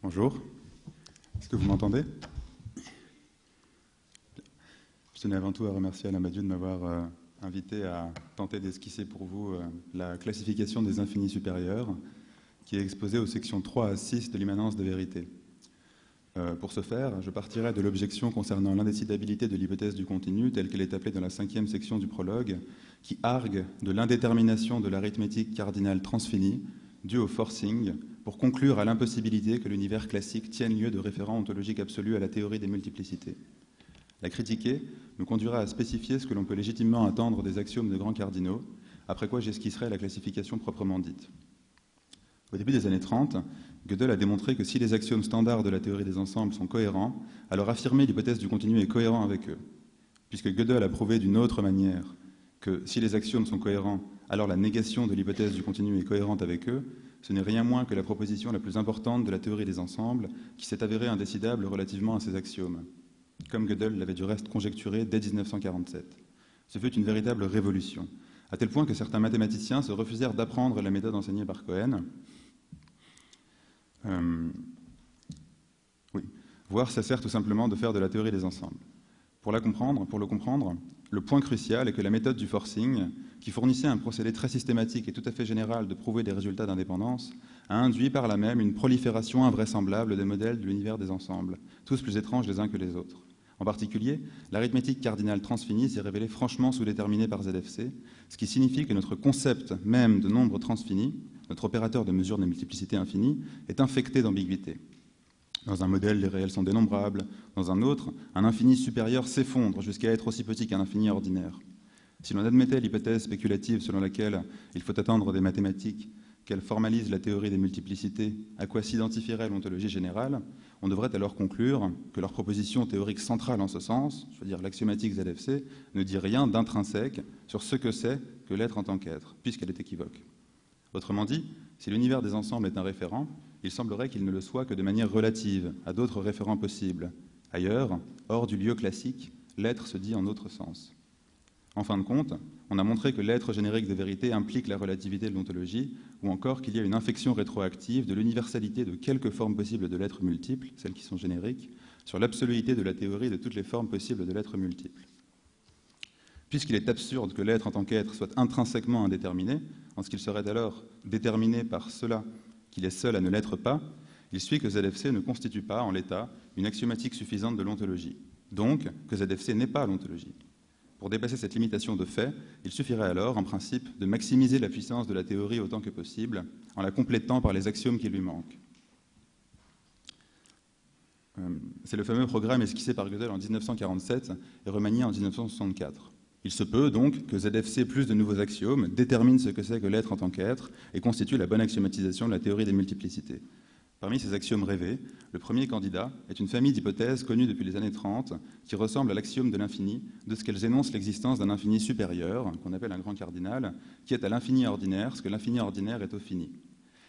Bonjour, est-ce que vous m'entendez? Je tenais avant tout à remercier Alain Badiou de m'avoir invité à tenter d'esquisser pour vous la classification des infinis supérieurs qui est exposée aux sections 3 à 6 de l'immanence de vérité. Pour ce faire, je partirai de l'objection concernant l'indécidabilité de l'hypothèse du continu telle qu'elle est appelée dans la 5e section du prologue, qui argue de l'indétermination de l'arithmétique cardinale transfinie due au forcing pour conclure à l'impossibilité que l'univers classique tienne lieu de référent ontologique absolu à la théorie des multiplicités. La critiquer nous conduira à spécifier ce que l'on peut légitimement attendre des axiomes de grands cardinaux, après quoi j'esquisserai la classification proprement dite. Au début des années 30, Gödel a démontré que si les axiomes standards de la théorie des ensembles sont cohérents, alors affirmer l'hypothèse du continu est cohérent avec eux. Puisque Gödel a prouvé d'une autre manière que si les axiomes sont cohérents, alors la négation de l'hypothèse du continu est cohérente avec eux, ce n'est rien moins que la proposition la plus importante de la théorie des ensembles, qui s'est avérée indécidable relativement à ces axiomes, comme Gödel l'avait du reste conjecturé dès 1947. Ce fut une véritable révolution, à tel point que certains mathématiciens se refusèrent d'apprendre la méthode enseignée par Cohen, voire cessèrent tout simplement de faire de la théorie des ensembles. Pour le comprendre, le point crucial est que la méthode du forcing, qui fournissait un procédé très systématique et tout à fait général de prouver des résultats d'indépendance, a induit par là même une prolifération invraisemblable des modèles de l'univers des ensembles, tous plus étranges les uns que les autres. En particulier, l'arithmétique cardinale transfinie s'est révélée franchement sous-déterminée par ZFC, ce qui signifie que notre concept même de nombre transfini, notre opérateur de mesure de multiplicité infinie, est infecté d'ambiguïté. Dans un modèle, les réels sont dénombrables. Dans un autre, un infini supérieur s'effondre jusqu'à être aussi petit qu'un infini ordinaire. Si l'on admettait l'hypothèse spéculative selon laquelle il faut attendre des mathématiques qu'elles formalisent la théorie des multiplicités, à quoi s'identifierait l'ontologie générale, on devrait alors conclure que leur proposition théorique centrale en ce sens, je veux dire l'axiomatique ZFC, ne dit rien d'intrinsèque sur ce que c'est que l'être en tant qu'être, puisqu'elle est équivoque. Autrement dit, si l'univers des ensembles est un référent, il semblerait qu'il ne le soit que de manière relative à d'autres référents possibles. Ailleurs, hors du lieu classique, l'être se dit en autre sens. En fin de compte, on a montré que l'être générique de vérité implique la relativité de l'ontologie, ou encore qu'il y a une infection rétroactive de l'universalité de quelques formes possibles de l'être multiple, celles qui sont génériques, sur l'absoluité de la théorie de toutes les formes possibles de l'être multiple. Puisqu'il est absurde que l'être en tant qu'être soit intrinsèquement indéterminé, en ce qu'il serait alors déterminé par cela qu'il est seul à ne l'être pas, il suit que ZFC ne constitue pas, en l'état, une axiomatique suffisante de l'ontologie. Donc, que ZFC n'est pas l'ontologie. Pour dépasser cette limitation de fait, il suffirait alors, en principe, de maximiser la puissance de la théorie autant que possible, en la complétant par les axiomes qui lui manquent. C'est le fameux programme esquissé par Gödel en 1947 et remanié en 1964. Il se peut donc que ZFC plus de nouveaux axiomes détermine ce que c'est que l'être en tant qu'être et constitue la bonne axiomatisation de la théorie des multiplicités. Parmi ces axiomes rêvés, le premier candidat est une famille d'hypothèses connues depuis les années 30 qui ressemble à l'axiome de l'infini de ce qu'elles énoncent l'existence d'un infini supérieur, qu'on appelle un grand cardinal, qui est à l'infini ordinaire ce que l'infini ordinaire est au fini.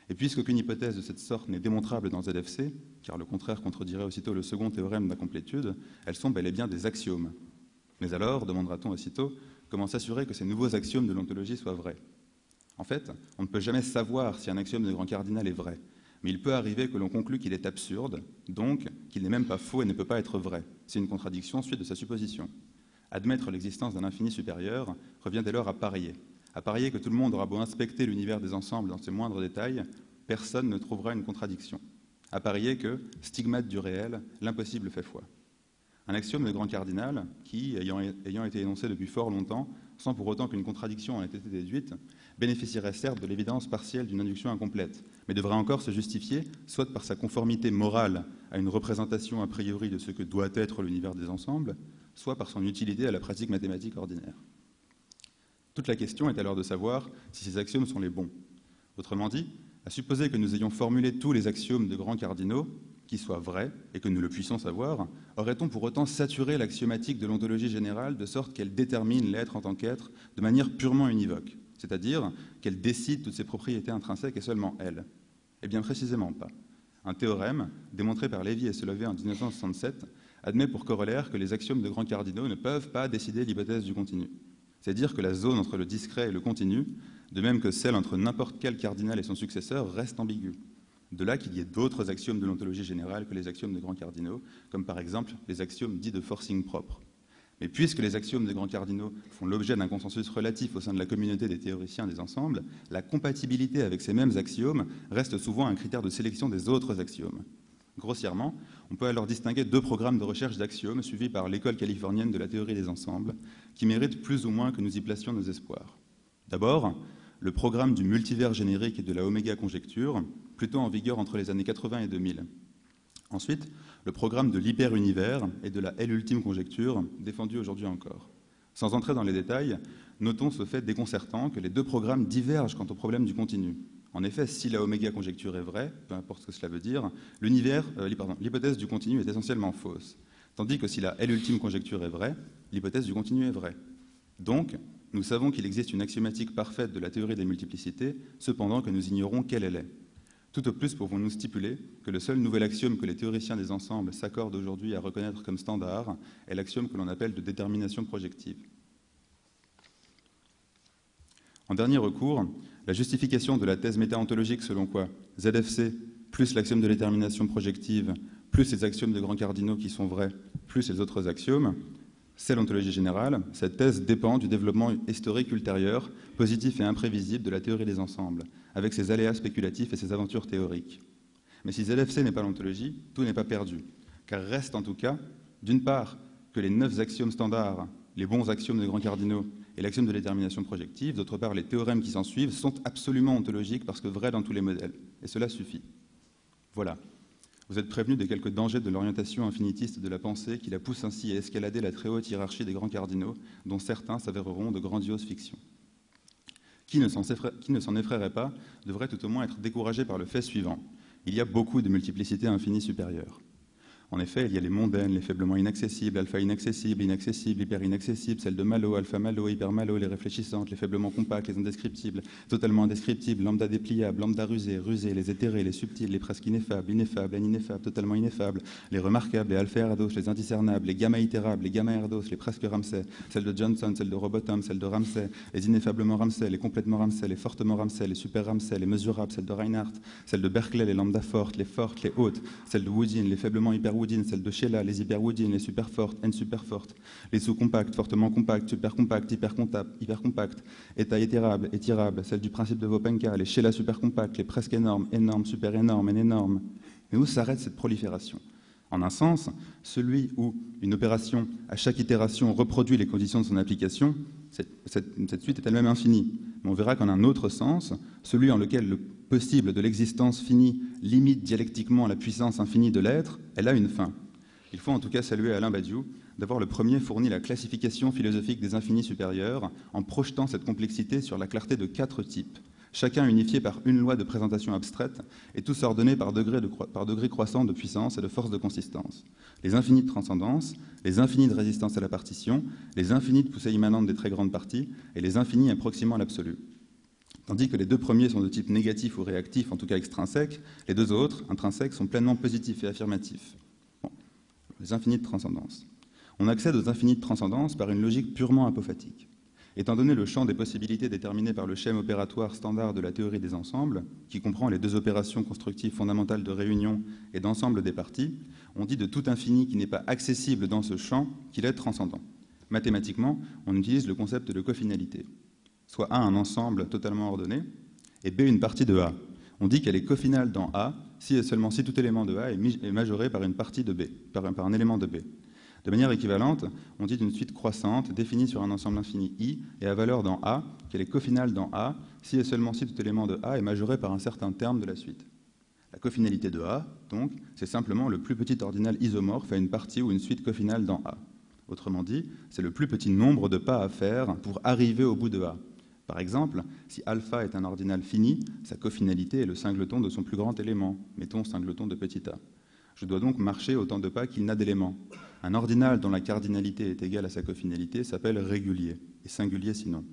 Et puisqu'aucune hypothèse de cette sorte n'est démontrable dans ZFC, car le contraire contredirait aussitôt le second théorème d'incomplétude, elles sont bel et bien des axiomes. Mais alors, demandera-t-on aussitôt, comment s'assurer que ces nouveaux axiomes de l'ontologie soient vrais? En fait, on ne peut jamais savoir si un axiome de grand cardinal est vrai, mais il peut arriver que l'on conclue qu'il est absurde, donc qu'il n'est même pas faux et ne peut pas être vrai. C'est une contradiction suite de sa supposition. Admettre l'existence d'un infini supérieur revient dès lors à parier que tout le monde aura beau inspecter l'univers des ensembles dans ses moindres détails, personne ne trouvera une contradiction. À parier que, stigmate du réel, l'impossible fait foi. Un axiome de grand cardinal qui, ayant été énoncé depuis fort longtemps, sans pour autant qu'une contradiction en ait été déduite, bénéficierait certes de l'évidence partielle d'une induction incomplète, mais devrait encore se justifier soit par sa conformité morale à une représentation a priori de ce que doit être l'univers des ensembles, soit par son utilité à la pratique mathématique ordinaire. Toute la question est alors de savoir si ces axiomes sont les bons. Autrement dit, à supposer que nous ayons formulé tous les axiomes de grands cardinaux, qui soient vrais et que nous le puissions savoir, aurait-on pour autant saturé l'axiomatique de l'ontologie générale de sorte qu'elle détermine l'être en tant qu'être de manière purement univoque, c'est-à-dire qu'elle décide toutes ses propriétés intrinsèques et seulement elles? Eh bien précisément pas. Un théorème, démontré par Lévy et Solovey en 1967, admet pour corollaire que les axiomes de grands cardinaux ne peuvent pas décider l'hypothèse du continu. C'est-à-dire que la zone entre le discret et le continu, de même que celle entre n'importe quel cardinal et son successeur, reste ambiguë. De là qu'il y ait d'autres axiomes de l'ontologie générale que les axiomes de grands cardinaux, comme par exemple les axiomes dits de forcing propre. Mais puisque les axiomes des grands cardinaux font l'objet d'un consensus relatif au sein de la communauté des théoriciens des ensembles, la compatibilité avec ces mêmes axiomes reste souvent un critère de sélection des autres axiomes. Grossièrement, on peut alors distinguer deux programmes de recherche d'axiomes suivis par l'école californienne de la théorie des ensembles, qui méritent plus ou moins que nous y placions nos espoirs. D'abord, le programme du multivers générique et de la oméga conjecture, plutôt en vigueur entre les années 80 et 2000. Ensuite, le programme de l'hyperunivers et de la L-ultime conjecture, défendu aujourd'hui encore. Sans entrer dans les détails, notons ce fait déconcertant que les deux programmes divergent quant au problème du continu. En effet, si la oméga conjecture est vraie, peu importe ce que cela veut dire, l'hypothèse du continu est essentiellement fausse. Tandis que si la L-ultime conjecture est vraie, l'hypothèse du continu est vraie. Donc, nous savons qu'il existe une axiomatique parfaite de la théorie des multiplicités, cependant que nous ignorons quelle elle est. Tout au plus pouvons-nous stipuler que le seul nouvel axiome que les théoriciens des ensembles s'accordent aujourd'hui à reconnaître comme standard est l'axiome que l'on appelle de détermination projective. En dernier recours, la justification de la thèse métaontologique selon quoi ZFC plus l'axiome de détermination projective plus les axiomes de grands cardinaux qui sont vrais plus les autres axiomes, c'est l'ontologie générale. Cette thèse dépend du développement historique ultérieur, positif et imprévisible de la théorie des ensembles, avec ses aléas spéculatifs et ses aventures théoriques. Mais si ZFC n'est pas l'ontologie, tout n'est pas perdu, car reste en tout cas, d'une part, que les 9 axiomes standards, les bons axiomes de grands cardinaux et l'axiome de détermination projective, d'autre part, les théorèmes qui s'en suivent sont absolument ontologiques parce que vrais dans tous les modèles, et cela suffit. Voilà. Vous êtes prévenus des quelques dangers de l'orientation infinitiste de la pensée qui la pousse ainsi à escalader la très haute hiérarchie des grands cardinaux, dont certains s'avéreront de grandioses fictions. Qui ne s'en effraierait pas devrait tout au moins être découragé par le fait suivant. Il y a beaucoup de multiplicités infinies supérieures. En effet, il y a les mondaines, les faiblement inaccessibles, alpha inaccessible, inaccessible, hyper inaccessible, celles de Malo, alpha Malo, hyper Malo, les réfléchissantes, les faiblement compactes, les indescriptibles, totalement indescriptibles, lambda dépliables, lambda rusés, les éthérés, les subtils, les presque ineffables, ineffables, totalement ineffables, les remarquables, les alpha erdos, les indiscernables, les gamma itérables, les gamma erdos, les presque Ramsay, celles de Johnson, celles de Robotham, celles de Ramsay, les ineffablement Ramsay, les complètement Ramsay, les fortement Ramsay, les super Ramsay, les mesurables, celles de Reinhardt, celles de Berkeley, les lambda fortes, les hautes, celles de Woodin, les faiblement hyper Woodin, celles de Sheila, les hyper-Woodin, les super-fortes, N-super-fortes, les sous-compactes, fortement compactes, super-compactes, hyper-compactes, état-étirables, étirables, celles du principe de Vopenka, les Sheila super-compactes, les presque énormes, énormes, super-énormes, N-énormes. Mais où s'arrête cette prolifération ? En un sens, celui où une opération, à chaque itération, reproduit les conditions de son application, cette suite est elle-même infinie. Mais on verra qu'en un autre sens, celui en lequel le possible de l'existence finie limite dialectiquement la puissance infinie de l'être, elle a une fin. Il faut en tout cas saluer Alain Badiou d'avoir le premier fourni la classification philosophique des infinis supérieurs en projetant cette complexité sur la clarté de 4 types, chacun unifié par une loi de présentation abstraite et tous ordonnés par degré croissant de puissance et de force de consistance. Les infinis de transcendance, les infinis de résistance à la partition, les infinis de poussée immanente des très grandes parties et les infinis approximant l'absolu. Tandis que les deux premiers sont de type négatif ou réactif, en tout cas extrinsèque, les deux autres, intrinsèques, sont pleinement positifs et affirmatifs. Bon. Les infinis de transcendance. On accède aux infinis de transcendance par une logique purement apophatique. Étant donné le champ des possibilités déterminé par le schème opératoire standard de la théorie des ensembles, qui comprend les deux opérations constructives fondamentales de réunion et d'ensemble des parties, on dit de tout infini qui n'est pas accessible dans ce champ qu'il est transcendant. Mathématiquement, on utilise le concept de cofinalité. Soit A un ensemble totalement ordonné, et B une partie de A. On dit qu'elle est cofinale dans A si et seulement si tout élément de A est majoré par une partie de B, par un élément de B. De manière équivalente, on dit d'une suite croissante définie sur un ensemble infini I et à valeur dans A qu'elle est cofinale dans A si et seulement si tout élément de A est majoré par un certain terme de la suite. La cofinalité de A, donc, c'est simplement le plus petit ordinal isomorphe à une partie ou une suite cofinale dans A. Autrement dit, c'est le plus petit nombre de pas à faire pour arriver au bout de A. Par exemple, si alpha est un ordinal fini, sa cofinalité est le singleton de son plus grand élément, mettons singleton de petit a. Je dois donc marcher autant de pas qu'il n'a d'éléments. Un ordinal dont la cardinalité est égale à sa cofinalité s'appelle régulier, et singulier sinon.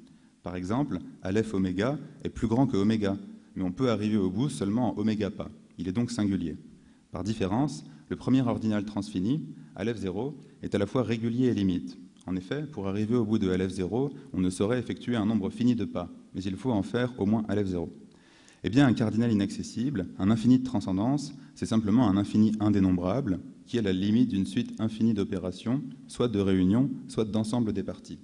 Par exemple, Aleph oméga est plus grand que oméga, mais on peut arriver au bout seulement en oméga pas. Il est donc singulier. Par différence, le premier ordinal transfini, Aleph 0, est à la fois régulier et limite. En effet, pour arriver au bout de Aleph 0, on ne saurait effectuer un nombre fini de pas, mais il faut en faire au moins Aleph 0. Eh bien, un cardinal inaccessible, un infini de transcendance, c'est simplement un infini indénombrable qui est la limite d'une suite infinie d'opérations, soit de réunions, soit d'ensemble des parties.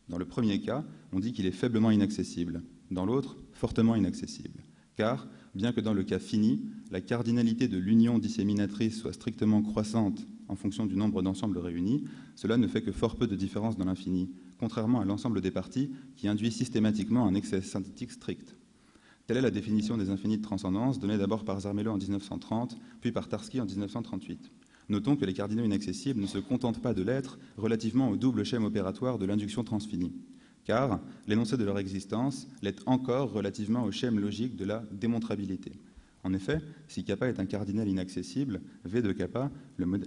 Dans le premier cas, on dit qu'il est faiblement inaccessible. Dans l'autre, fortement inaccessible. Car, bien que dans le cas fini, la cardinalité de l'union disséminatrice soit strictement croissante en fonction du nombre d'ensembles réunis, cela ne fait que fort peu de différence dans l'infini, contrairement à l'ensemble des parties qui induit systématiquement un excès synthétique strict. Telle est la définition des infinis de transcendance, donnée d'abord par Zermelo en 1930, puis par Tarski en 1938. Notons que les cardinaux inaccessibles ne se contentent pas de l'être relativement au double schème opératoire de l'induction transfinie, car l'énoncé de leur existence l'est encore relativement au schème logique de la démontrabilité. En effet, si kappa est un cardinal inaccessible, V de kappa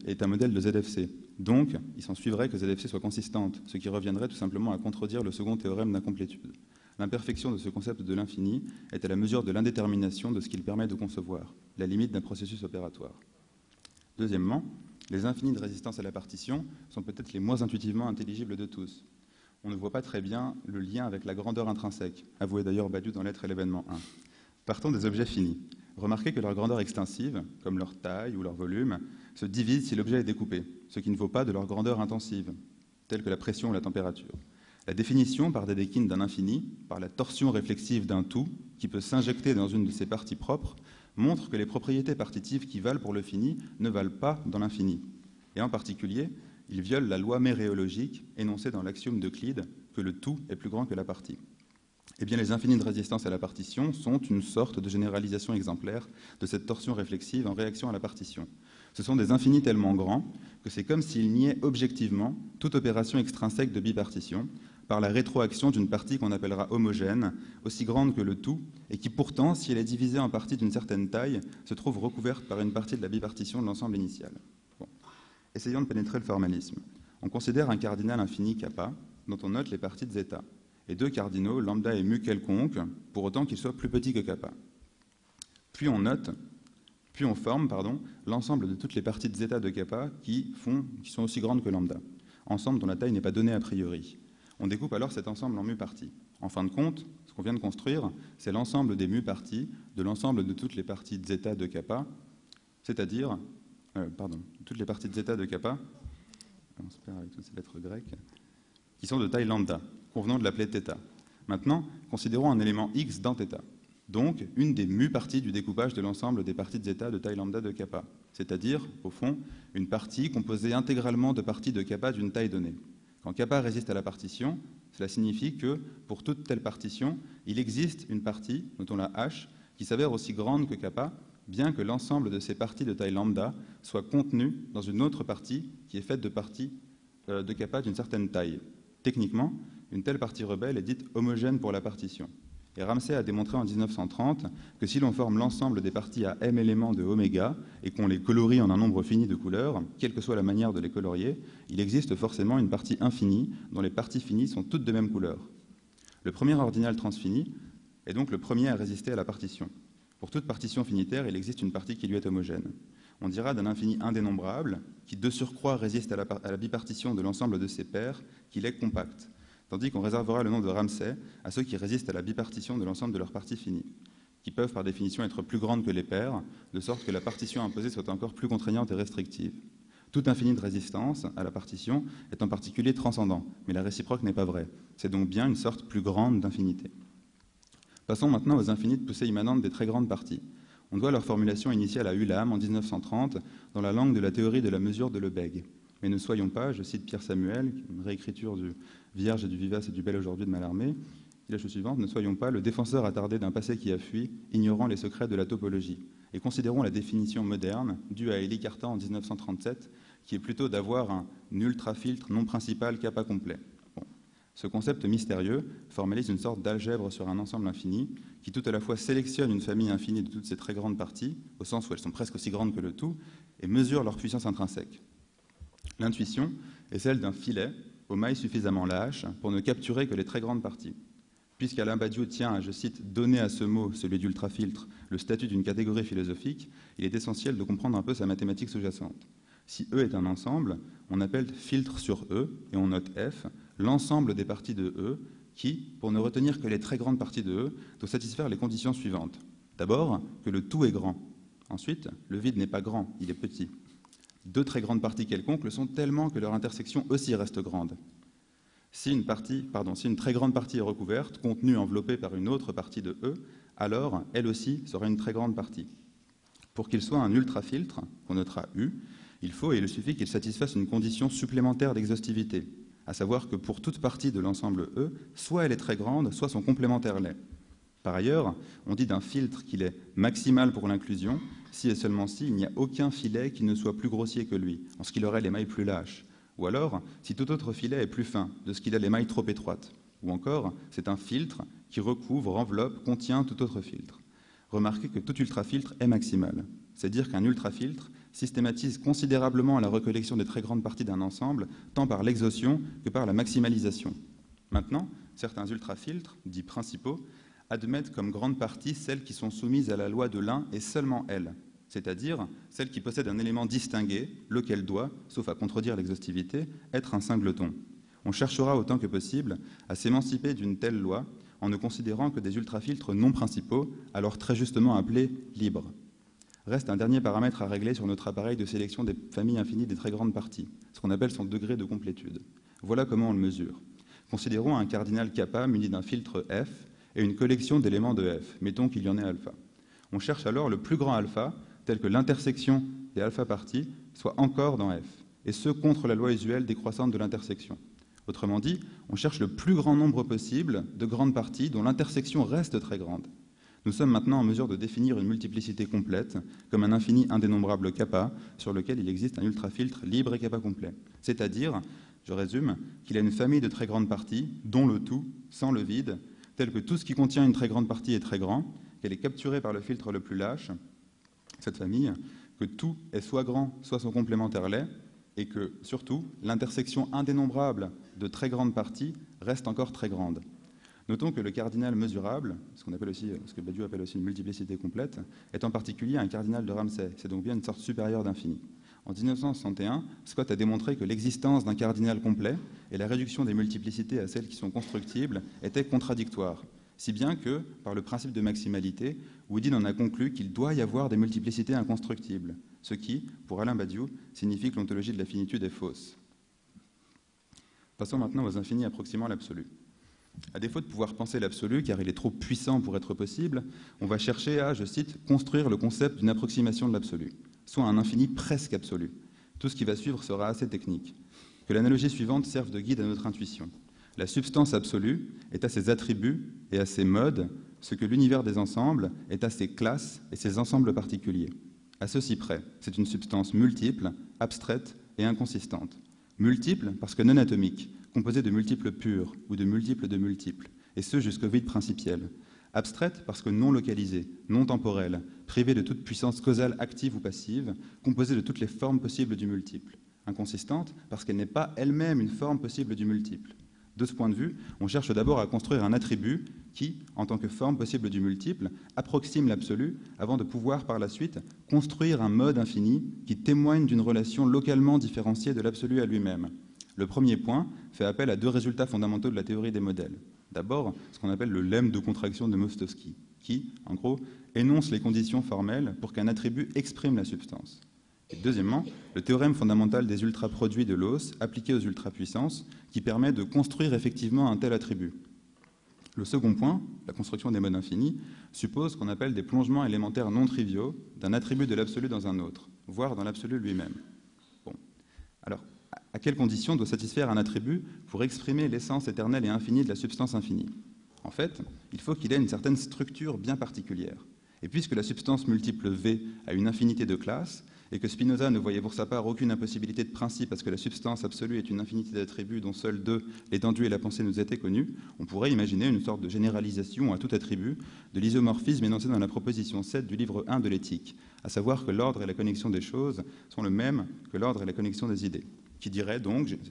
est un modèle de ZFC. Donc, il s'en suivrait que ZFC soit consistante, ce qui reviendrait tout simplement à contredire le second théorème d'incomplétude. L'imperfection de ce concept de l'infini est à la mesure de l'indétermination de ce qu'il permet de concevoir, la limite d'un processus opératoire. Deuxièmement, les infinis de résistance à la partition sont peut-être les moins intuitivement intelligibles de tous. On ne voit pas très bien le lien avec la grandeur intrinsèque, avoué d'ailleurs Badiou dans l'être et l'événement 1. Partons des objets finis. Remarquez que leur grandeur extensive, comme leur taille ou leur volume, se divise si l'objet est découpé, ce qui ne vaut pas de leur grandeur intensive, telle que la pression ou la température. La définition par Dedekind d'un infini, par la torsion réflexive d'un tout, qui peut s'injecter dans une de ses parties propres, montre que les propriétés partitives qui valent pour le fini ne valent pas dans l'infini. Et en particulier, ils violent la loi méréologique énoncée dans l'axiome d'Euclide que le tout est plus grand que la partie. Eh bien, les infinis de résistance à la partition sont une sorte de généralisation exemplaire de cette torsion réflexive en réaction à la partition. Ce sont des infinis tellement grands que c'est comme s'ils niaient objectivement toute opération extrinsèque de bipartition par la rétroaction d'une partie qu'on appellera homogène, aussi grande que le tout, et qui pourtant, si elle est divisée en parties d'une certaine taille, se trouve recouverte par une partie de la bipartition de l'ensemble initial. Bon. Essayons de pénétrer le formalisme. On considère un cardinal infini kappa, dont on note les parties de zeta, et deux cardinaux, lambda et mu quelconque, pour autant qu'ils soient plus petits que kappa. Puis on forme l'ensemble de toutes les parties de zeta de kappa qui sont aussi grandes que lambda, ensemble dont la taille n'est pas donnée a priori. On découpe alors cet ensemble en mu parties. En fin de compte, ce qu'on vient de construire, c'est l'ensemble des mu parties de l'ensemble de toutes les parties de zeta de kappa, c'est-à-dire, toutes les parties de zeta de kappa, on se perd avec toutes ces lettres grecques, qui sont de taille lambda, convenant de l'appeler θ. Maintenant, considérons un élément x dans θ, donc une des mu parties du découpage de l'ensemble des parties de zeta de taille lambda de kappa, c'est-à-dire, au fond, une partie composée intégralement de parties de kappa d'une taille donnée. Quand kappa résiste à la partition, cela signifie que, pour toute telle partition, il existe une partie, notons la h, qui s'avère aussi grande que kappa, bien que l'ensemble de ces parties de taille lambda soit contenu dans une autre partie qui est faite de parties de kappa d'une certaine taille. Techniquement, une telle partie rebelle est dite homogène pour la partition. Et Ramsey a démontré en 1930 que si l'on forme l'ensemble des parties à m éléments de oméga et qu'on les colorie en un nombre fini de couleurs, quelle que soit la manière de les colorier, il existe forcément une partie infinie dont les parties finies sont toutes de même couleur. Le premier ordinal transfini est donc le premier à résister à la partition. Pour toute partition finitaire, il existe une partie qui lui est homogène. On dira d'un infini indénombrable, qui de surcroît résiste à la bipartition de l'ensemble de ses paires, qu'il est compact, tandis qu'on réservera le nom de Ramsey à ceux qui résistent à la bipartition de l'ensemble de leurs parties finies, qui peuvent par définition être plus grandes que les paires, de sorte que la partition imposée soit encore plus contraignante et restrictive. Tout infini de résistance à la partition est en particulier transcendant, mais la réciproque n'est pas vraie. C'est donc bien une sorte plus grande d'infinité. Passons maintenant aux infinis de poussée immanente des très grandes parties. On doit leur formulation initiale à Ulam en 1930 dans la langue de la théorie de la mesure de Lebesgue. Mais ne soyons pas, je cite Pierre Samuel, une réécriture du Vierge et du Vivace et du Bel aujourd'hui de Mallarmé, il la chose suivante, ne soyons pas le défenseur attardé d'un passé qui a fui, ignorant les secrets de la topologie. Et considérons la définition moderne, due à Élie Cartan en 1937, qui est plutôt d'avoir un ultrafiltre non principal kappa complet. Bon. Ce concept mystérieux formalise une sorte d'algèbre sur un ensemble infini, qui tout à la fois sélectionne une famille infinie de toutes ces très grandes parties, au sens où elles sont presque aussi grandes que le tout, et mesure leur puissance intrinsèque. L'intuition est celle d'un filet aux mailles suffisamment lâches pour ne capturer que les très grandes parties. Puisqu'Alain Badiou tient à, je cite, donner à ce mot, celui d'ultrafiltre, le statut d'une catégorie philosophique, il est essentiel de comprendre un peu sa mathématique sous-jacente. Si E est un ensemble, on appelle filtre sur E, et on note F, l'ensemble des parties de E, qui, pour ne retenir que les très grandes parties de E, doit satisfaire les conditions suivantes. D'abord, que le tout est grand. Ensuite, le vide n'est pas grand, il est petit. Deux très grandes parties quelconques le sont tellement que leur intersection aussi reste grande. Si une très grande partie est recouverte, contenue, enveloppée par une autre partie de E, alors elle aussi sera une très grande partie. Pour qu'il soit un ultrafiltre, qu'on notera U, il faut et il suffit qu'il satisfasse une condition supplémentaire d'exhaustivité, à savoir que pour toute partie de l'ensemble E, soit elle est très grande, soit son complémentaire l'est. Par ailleurs, on dit d'un filtre qu'il est maximal pour l'inclusion si et seulement si il n'y a aucun filet qui ne soit plus grossier que lui, en ce qu'il aurait les mailles plus lâches. Ou alors, si tout autre filet est plus fin, de ce qu'il a les mailles trop étroites. Ou encore, c'est un filtre qui recouvre, enveloppe, contient tout autre filtre. Remarquez que tout ultrafiltre est maximal. C'est dire qu'un ultrafiltre systématise considérablement la recollection des très grandes parties d'un ensemble, tant par l'exhaustion que par la maximalisation. Maintenant, certains ultrafiltres, dits principaux, admettent comme grande partie celles qui sont soumises à la loi de l'un et seulement elles, c'est-à-dire celles qui possèdent un élément distingué, lequel doit, sauf à contredire l'exhaustivité, être un singleton. On cherchera autant que possible à s'émanciper d'une telle loi en ne considérant que des ultrafiltres non principaux, alors très justement appelés libres. Reste un dernier paramètre à régler sur notre appareil de sélection des familles infinies des très grandes parties, ce qu'on appelle son degré de complétude. Voilà comment on le mesure. Considérons un cardinal kappa muni d'un filtre F et une collection d'éléments de F. Mettons qu'il y en ait alpha. On cherche alors le plus grand alpha, tel que l'intersection des alpha parties soit encore dans F, et ce contre la loi usuelle décroissante de l'intersection. Autrement dit, on cherche le plus grand nombre possible de grandes parties dont l'intersection reste très grande. Nous sommes maintenant en mesure de définir une multiplicité complète comme un infini indénombrable kappa sur lequel il existe un ultrafiltre libre et kappa complet. C'est-à-dire, je résume, qu'il a une famille de très grandes parties, dont le tout, sans le vide, tel que tout ce qui contient une très grande partie est très grand, qu'elle est capturée par le filtre le plus lâche, cette famille, que tout est soit grand, soit son complémentaire l'est, et que, surtout, l'intersection indénombrable de très grandes parties reste encore très grande. Notons que le cardinal mesurable, ce que Badiou appelle aussi une multiplicité complète, est en particulier un cardinal de Ramsay, c'est donc bien une sorte supérieure d'infini. En 1961, Scott a démontré que l'existence d'un cardinal complet et la réduction des multiplicités à celles qui sont constructibles étaient contradictoires, si bien que, par le principe de maximalité, Woodin en a conclu qu'il doit y avoir des multiplicités inconstructibles, ce qui, pour Alain Badiou, signifie que l'ontologie de la finitude est fausse. Passons maintenant aux infinis approximant l'absolu. À défaut de pouvoir penser l'absolu, car il est trop puissant pour être possible, on va chercher à, je cite, construire le concept d'une approximation de l'absolu, soit un infini presque absolu. Tout ce qui va suivre sera assez technique. Que l'analogie suivante serve de guide à notre intuition. La substance absolue est à ses attributs et à ses modes, ce que l'univers des ensembles est à ses classes et ses ensembles particuliers. À ceci près, c'est une substance multiple, abstraite et inconsistante. Multiple parce que non atomique, composée de multiples purs ou de multiples, et ce jusqu'au vide principiel. Abstraite parce que non localisée, non temporelle, privée de toute puissance causale active ou passive, composée de toutes les formes possibles du multiple. Inconsistante parce qu'elle n'est pas elle-même une forme possible du multiple. De ce point de vue, on cherche d'abord à construire un attribut qui, en tant que forme possible du multiple, approxime l'absolu avant de pouvoir par la suite construire un mode infini qui témoigne d'une relation localement différenciée de l'absolu à lui-même. Le premier point fait appel à deux résultats fondamentaux de la théorie des modèles. D'abord, ce qu'on appelle le lemme de contraction de Mostovsky, qui, en gros, énonce les conditions formelles pour qu'un attribut exprime la substance. Et deuxièmement, le théorème fondamental des ultraproduits de Lauss appliqué aux ultrapuissances, qui permet de construire effectivement un tel attribut. Le second point, la construction des modes infinis, suppose ce qu'on appelle des plongements élémentaires non triviaux d'un attribut de l'absolu dans un autre, voire dans l'absolu lui-même. Bon. Alors, à quelles conditions doit satisfaire un attribut pour exprimer l'essence éternelle et infinie de la substance infinie? En fait, il faut qu'il ait une certaine structure bien particulière. Et puisque la substance multiple V a une infinité de classes, et que Spinoza ne voyait pour sa part aucune impossibilité de principe parce que la substance absolue est une infinité d'attributs dont seuls deux, l'étendue et la pensée, nous étaient connus, on pourrait imaginer une sorte de généralisation à tout attribut de l'isomorphisme énoncé dans la proposition 7 du livre 1 de l'éthique, à savoir que l'ordre et la connexion des choses sont le même que l'ordre et la connexion des idées.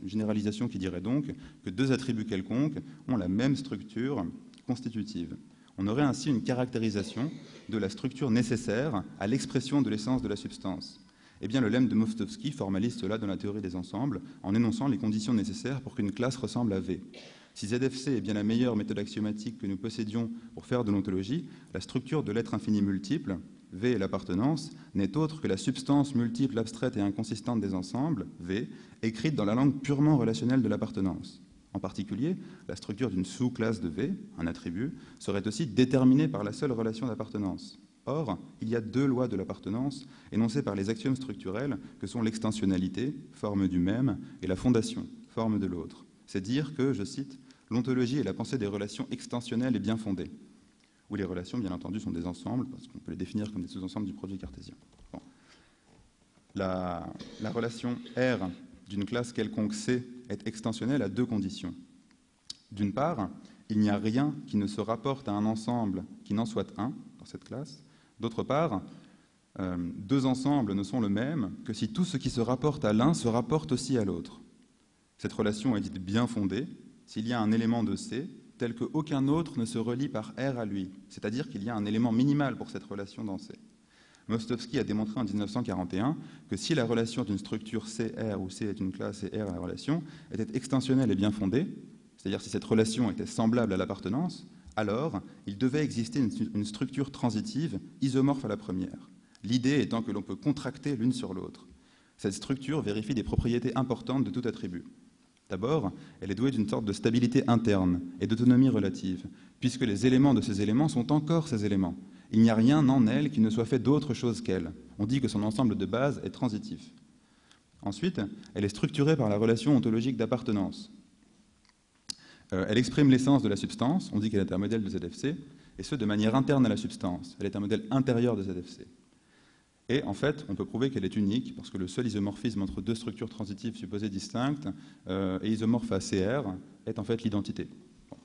Généralisation qui dirait donc que deux attributs quelconques ont la même structure constitutive. On aurait ainsi une caractérisation de la structure nécessaire à l'expression de l'essence de la substance. Eh bien, le lemme de Mostovsky formalise cela dans la théorie des ensembles en énonçant les conditions nécessaires pour qu'une classe ressemble à V. Si ZFC est bien la meilleure méthode axiomatique que nous possédions pour faire de l'ontologie, la structure de l'être infini multiple, V et l'appartenance, n'est autre que la substance multiple, abstraite et inconsistante des ensembles, V, écrite dans la langue purement relationnelle de l'appartenance. En particulier, la structure d'une sous-classe de V, un attribut, serait aussi déterminée par la seule relation d'appartenance. Or, il y a deux lois de l'appartenance énoncées par les axiomes structurels que sont l'extensionnalité, forme du même, et la fondation, forme de l'autre. C'est dire que, je cite, « l'ontologie est la pensée des relations extensionnelles et bien fondées », où les relations, bien entendu, sont des ensembles, parce qu'on peut les définir comme des sous-ensembles du produit cartésien. Bon. La relation R d'une classe quelconque C est extensionnelle à deux conditions. D'une part, il n'y a rien qui ne se rapporte à un ensemble qui n'en soit un dans cette classe. D'autre part, deux ensembles ne sont le même que si tout ce qui se rapporte à l'un se rapporte aussi à l'autre. Cette relation est dite bien fondée s'il y a un élément de C tel qu'aucun autre ne se relie par R à lui, c'est-à-dire qu'il y a un élément minimal pour cette relation dans C. Mostovski a démontré en 1941 que si la relation d'une structure CR, où C est une classe et R est la relation, était extensionnelle et bien fondée, c'est-à-dire si cette relation était semblable à l'appartenance, alors il devait exister une structure transitive isomorphe à la première, l'idée étant que l'on peut contracter l'une sur l'autre. Cette structure vérifie des propriétés importantes de tout attribut. D'abord, elle est douée d'une sorte de stabilité interne et d'autonomie relative, puisque les éléments de ces éléments sont encore ces éléments. Il n'y a rien en elle qui ne soit fait d'autre chose qu'elle. On dit que son ensemble de base est transitif. Ensuite, elle est structurée par la relation ontologique d'appartenance. Elle exprime l'essence de la substance, on dit qu'elle est un modèle de ZFC, et ce, de manière interne à la substance. Elle est un modèle intérieur de ZFC. Et en fait, on peut prouver qu'elle est unique, parce que le seul isomorphisme entre deux structures transitives supposées distinctes et isomorphes à CR est en fait l'identité. Bon.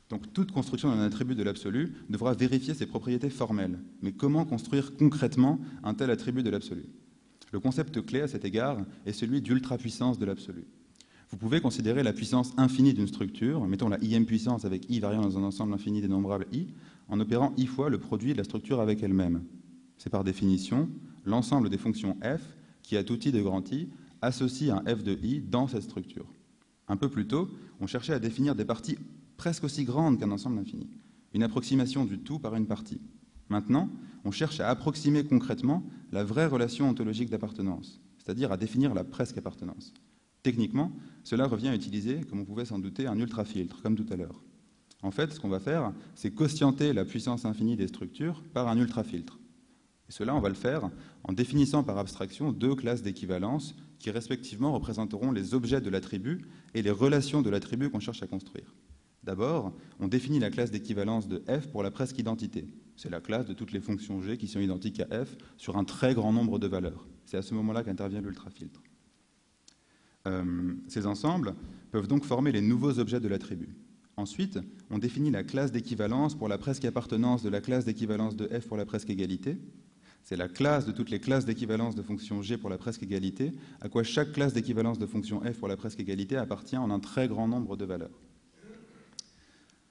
Donc toute construction d'un attribut de l'absolu devra vérifier ses propriétés formelles. Mais comment construire concrètement un tel attribut de l'absolu? Le concept clé à cet égard est celui d'ultrapuissance de l'absolu. Vous pouvez considérer la puissance infinie d'une structure, mettons la ième puissance avec i variant dans un ensemble infini dénombrable i, en opérant i fois le produit de la structure avec elle-même. C'est par définition l'ensemble des fonctions f qui, à tout i de grand I, associe un f de i dans cette structure. Un peu plus tôt, on cherchait à définir des parties presque aussi grandes qu'un ensemble infini, une approximation du tout par une partie. Maintenant, on cherche à approximer concrètement la vraie relation ontologique d'appartenance, c'est-à-dire à définir la presque appartenance. Techniquement, cela revient à utiliser, comme on pouvait s'en douter, un ultrafiltre, comme tout à l'heure. En fait, ce qu'on va faire, c'est quotienter la puissance infinie des structures par un ultrafiltre. Et cela, on va le faire en définissant par abstraction deux classes d'équivalence qui respectivement représenteront les objets de l'attribut et les relations de l'attribut qu'on cherche à construire. D'abord, on définit la classe d'équivalence de f pour la presque identité. C'est la classe de toutes les fonctions g qui sont identiques à f sur un très grand nombre de valeurs. C'est à ce moment-là qu'intervient l'ultrafiltre. Ces ensembles peuvent donc former les nouveaux objets de l'attribut. Ensuite, on définit la classe d'équivalence pour la presque appartenance de la classe d'équivalence de f pour la presque égalité. C'est la classe de toutes les classes d'équivalence de fonction g pour la presque égalité, à quoi chaque classe d'équivalence de fonction f pour la presque égalité appartient en un très grand nombre de valeurs.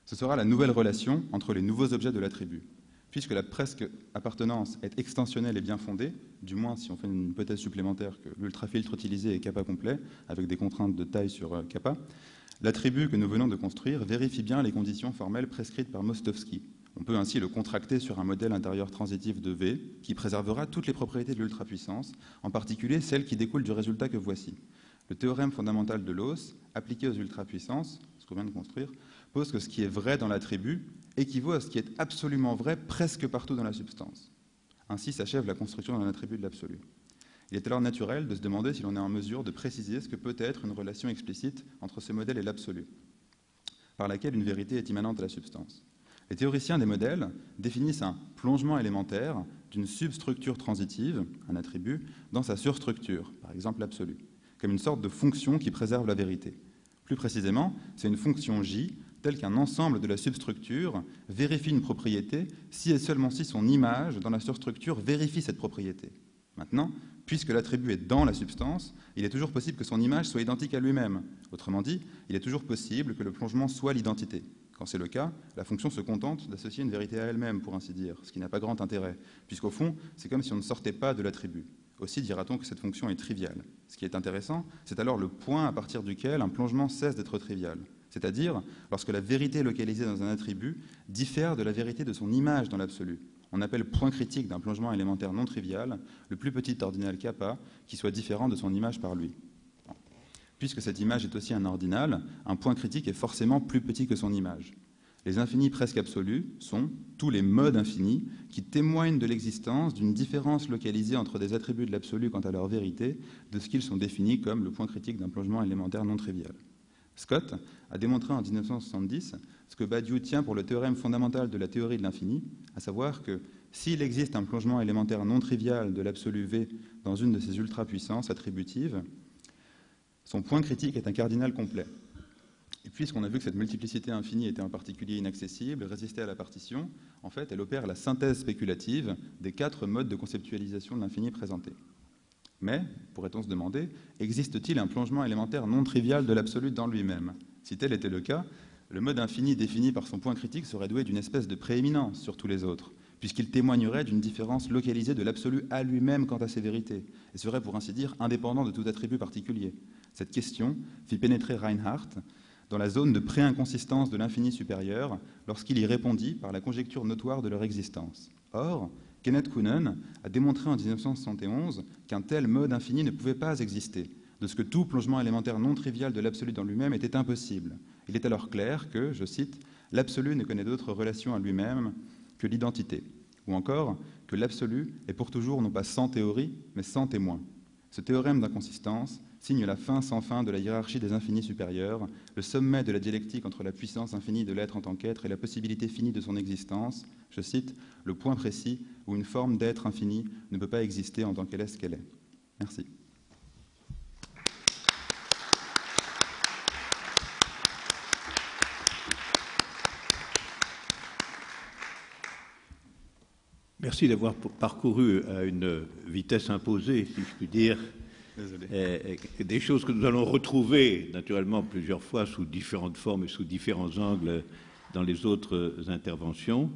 Ce sera la nouvelle relation entre les nouveaux objets de l'attribut. Puisque la presque appartenance est extensionnelle et bien fondée, du moins si on fait une hypothèse supplémentaire que l'ultrafiltre utilisé est kappa complet, avec des contraintes de taille sur kappa, l'attribut que nous venons de construire vérifie bien les conditions formelles prescrites par Mostovski. On peut ainsi le contracter sur un modèle intérieur transitif de V qui préservera toutes les propriétés de l'ultrapuissance, en particulier celles qui découlent du résultat que voici. Le théorème fondamental de Lauss, appliqué aux ultrapuissances, ce qu'on vient de construire, pose que ce qui est vrai dans l'attribut équivaut à ce qui est absolument vrai presque partout dans la substance. Ainsi s'achève la construction d'un attribut de l'absolu. Il est alors naturel de se demander si l'on est en mesure de préciser ce que peut être une relation explicite entre ce modèle et l'absolu, par laquelle une vérité est immanente à la substance. Les théoriciens des modèles définissent un plongement élémentaire d'une substructure transitive, un attribut, dans sa surstructure, par exemple l'absolu, comme une sorte de fonction qui préserve la vérité. Plus précisément, c'est une fonction J telle qu'un ensemble de la substructure vérifie une propriété si et seulement si son image dans la surstructure vérifie cette propriété. Maintenant, puisque l'attribut est dans la substance, il est toujours possible que son image soit identique à lui-même. Autrement dit, il est toujours possible que le plongement soit l'identité. Quand c'est le cas, la fonction se contente d'associer une vérité à elle-même, pour ainsi dire, ce qui n'a pas grand intérêt, puisqu'au fond, c'est comme si on ne sortait pas de l'attribut. Aussi dira-t-on que cette fonction est triviale. Ce qui est intéressant, c'est alors le point à partir duquel un plongement cesse d'être trivial. c'est-à-dire lorsque la vérité localisée dans un attribut diffère de la vérité de son image dans l'absolu. On appelle point critique d'un plongement élémentaire non trivial le plus petit ordinal kappa qui soit différent de son image par lui. Puisque cette image est aussi un ordinal, un point critique est forcément plus petit que son image. Les infinis presque absolus sont tous les modes infinis qui témoignent de l'existence d'une différence localisée entre des attributs de l'absolu quant à leur vérité, de ce qu'ils sont définis comme le point critique d'un plongement élémentaire non trivial. Scott a démontré en 1970 ce que Badiou tient pour le théorème fondamental de la théorie de l'infini, à savoir que s'il existe un plongement élémentaire non trivial de l'absolu V dans une de ses ultrapuissances attributives, son point critique est un cardinal complet. Et puisqu'on a vu que cette multiplicité infinie était en particulier inaccessible, résistait à la partition, en fait, elle opère la synthèse spéculative des 4 modes de conceptualisation de l'infini présentés. Mais, pourrait-on se demander, existe-t-il un plongement élémentaire non trivial de l'absolu dans lui-même? Si tel était le cas, le mode infini défini par son point critique serait doué d'une espèce de prééminence sur tous les autres, puisqu'il témoignerait d'une différence localisée de l'absolu à lui-même quant à ses vérités, et serait pour ainsi dire indépendant de tout attribut particulier. Cette question fit pénétrer Reinhardt dans la zone de pré-inconsistance de l'infini supérieur lorsqu'il y répondit par la conjecture notoire de leur existence. Or, Kenneth Koonen a démontré en 1971 qu'un tel mode infini ne pouvait pas exister, de ce que tout plongement élémentaire non trivial de l'absolu dans lui-même était impossible. Il est alors clair que, je cite, « l'absolu ne connaît d'autre relation à lui-même que l'identité », ou encore que l'absolu est pour toujours non pas sans théorie, mais sans témoin. Ce théorème d'inconsistance signe la fin sans fin de la hiérarchie des infinis supérieurs, le sommet de la dialectique entre la puissance infinie de l'être en tant qu'être et la possibilité finie de son existence, je cite, « le point précis où une forme d'être infini ne peut pas exister en tant qu'elle est ce qu'elle est ». Merci. Merci d'avoir parcouru à une vitesse imposée, si je puis dire, des choses que nous allons retrouver naturellement plusieurs fois sous différentes formes et sous différents angles dans les autres interventions.